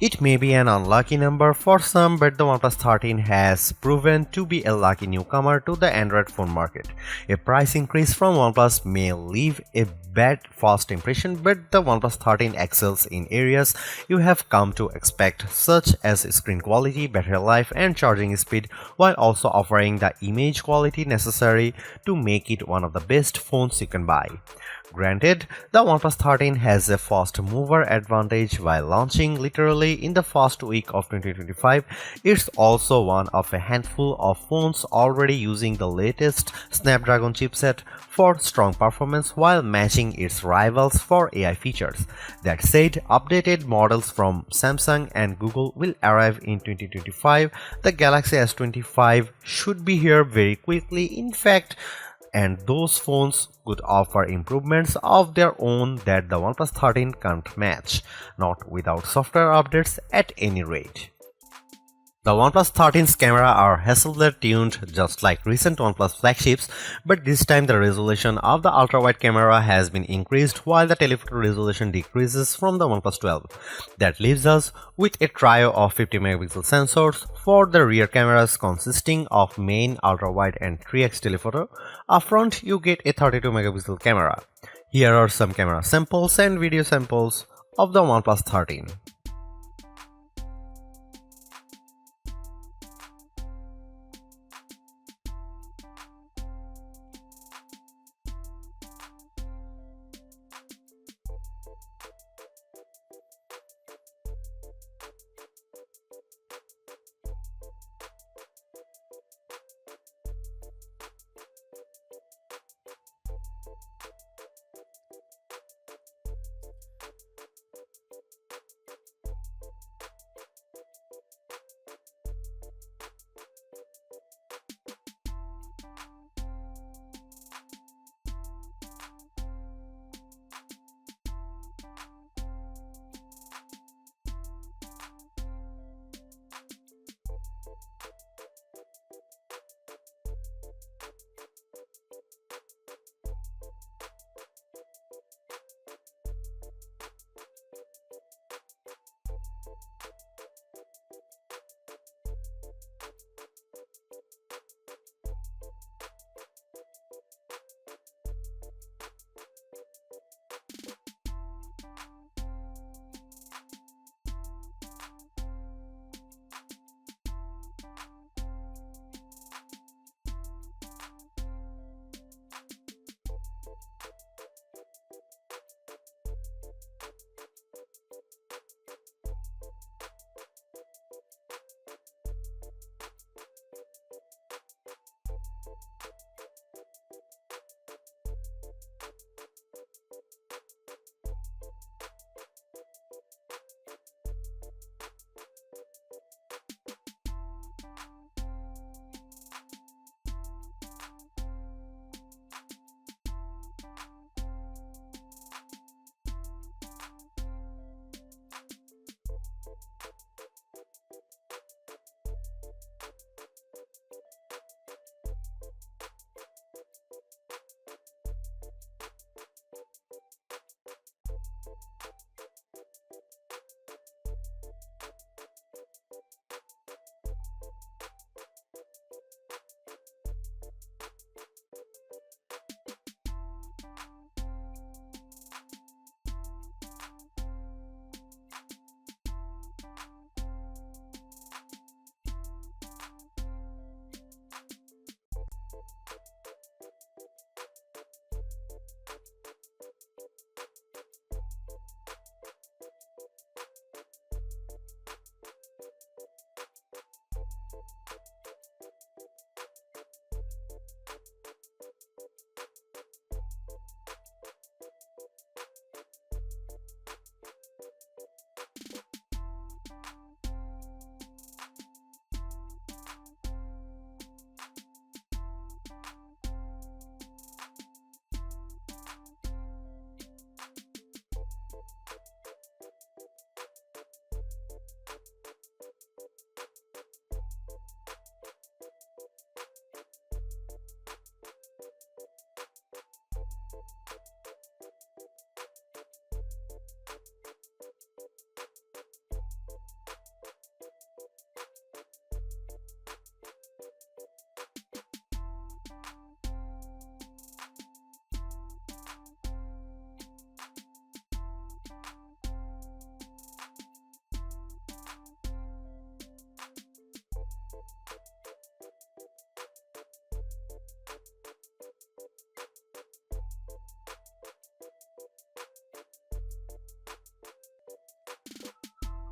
It may be an unlucky number for some, but the OnePlus 13 has proven to be a lucky newcomer to the Android phone market. A price increase from OnePlus may leave a bad first impression, but the OnePlus 13 excels in areas you have come to expect, such as screen quality, battery life, and charging speed, while also offering the image quality necessary to make it one of the best phones you can buy. Granted, the OnePlus 13 has a fast mover advantage while launching literally in the first week of 2025. It's also one of a handful of phones already using the latest Snapdragon chipset for strong performance while matching its rivals for AI features. That said, updated models from Samsung and Google will arrive in 2025. The Galaxy S25 should be here very quickly. In fact, and those phones could offer improvements of their own that the OnePlus 13 can't match, not without software updates at any rate. The OnePlus 13's camera are Hasselblad tuned just like recent OnePlus flagships, but this time the resolution of the ultra-wide camera has been increased while the telephoto resolution decreases from the OnePlus 12. That leaves us with a trio of 50 megapixel sensors for the rear cameras consisting of main, ultra-wide and 3x telephoto. Up front you get a 32 megapixel camera. Here are some camera samples and video samples of the OnePlus 13.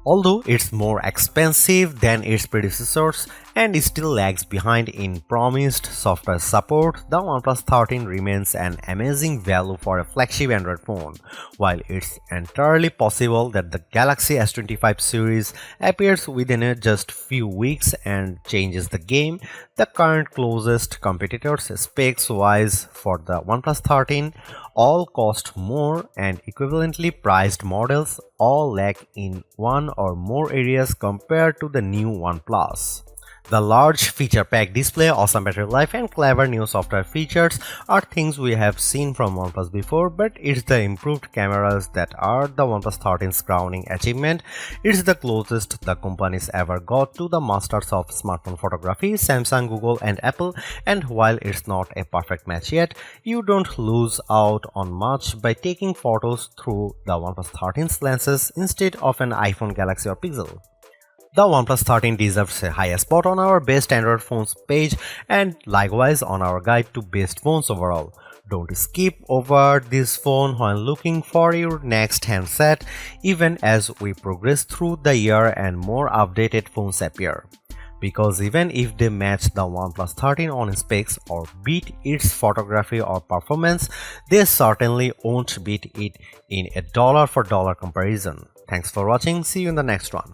Although it's more expensive than its predecessors and still lags behind in promised software support, the OnePlus 13 remains an amazing value for a flagship Android phone. While it's entirely possible that the Galaxy S25 series appears within just few weeks and changes the game, the current closest competitors specs-wise for the OnePlus 13 all cost more, and equivalently priced models all lack in one or more areas compared to the new OnePlus. The large feature-packed display, awesome battery life, and clever new software features are things we have seen from OnePlus before, but it's the improved cameras that are the OnePlus 13's crowning achievement. It's the closest the companies ever got to the masters of smartphone photography, Samsung, Google, and Apple, and while it's not a perfect match yet, you don't lose out on much by taking photos through the OnePlus 13's lenses instead of an iPhone, Galaxy, or Pixel. The OnePlus 13 deserves a high spot on our best Android phones page and likewise on our guide to best phones overall. Don't skip over this phone when looking for your next handset, even as we progress through the year and more updated phones appear. Because even if they match the OnePlus 13 on specs or beat its photography or performance, they certainly won't beat it in a dollar for dollar comparison. Thanks for watching, see you in the next one.